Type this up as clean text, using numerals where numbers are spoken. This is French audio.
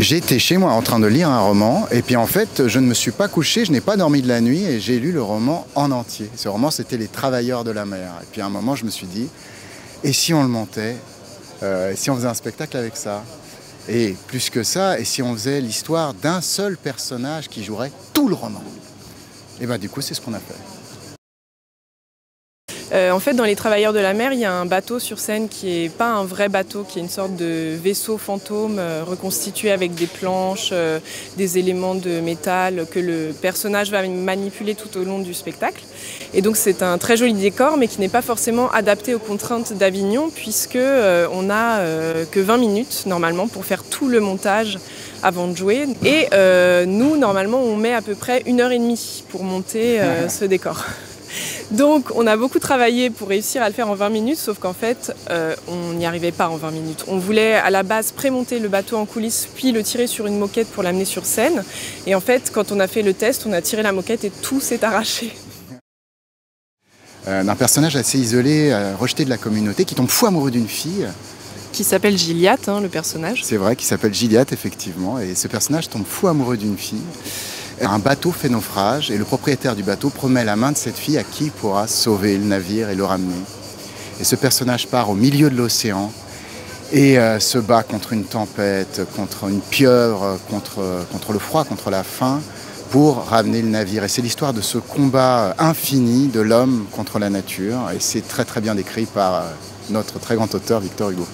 J'étais chez moi en train de lire un roman et puis en fait je ne me suis pas couché, je n'ai pas dormi de la nuit et j'ai lu le roman en entier. Ce roman c'était Les Travailleurs de la mer. Et puis à un moment je me suis dit, et si on le montait, et si on faisait un spectacle avec ça? Et plus que ça, et si on faisait l'histoire d'un seul personnage qui jouerait tout le roman? Et bien du coup c'est ce qu'on a fait. En fait, dans Les Travailleurs de la mer, il y a un bateau sur scène qui n'est pas un vrai bateau, qui est une sorte de vaisseau fantôme reconstitué avec des planches, des éléments de métal que le personnage va manipuler tout au long du spectacle. Et donc c'est un très joli décor, mais qui n'est pas forcément adapté aux contraintes d'Avignon, puisque on n'a que 20 minutes normalement pour faire tout le montage avant de jouer. Et nous, normalement, on met à peu près 1h30 pour monter ce décor. Donc on a beaucoup travaillé pour réussir à le faire en 20 minutes, sauf qu'en fait on n'y arrivait pas en 20 minutes. On voulait à la base prémonter le bateau en coulisses, puis le tirer sur une moquette pour l'amener sur scène. Et en fait quand on a fait le test, on a tiré la moquette et tout s'est arraché. D'un personnage assez isolé, rejeté de la communauté, qui tombe fou amoureux d'une fille. Qui s'appelle Gilliatt, le personnage. C'est vrai, qui s'appelle Gilliatt effectivement, et ce personnage tombe fou amoureux d'une fille. Un bateau fait naufrage et le propriétaire du bateau promet la main de cette fille à qui il pourra sauver le navire et le ramener. Et ce personnage part au milieu de l'océan et se bat contre une tempête, contre une pieuvre, contre le froid, contre la faim, pour ramener le navire. Et c'est l'histoire de ce combat infini de l'homme contre la nature. Et c'est très très bien décrit par notre très grand auteur Victor Hugo.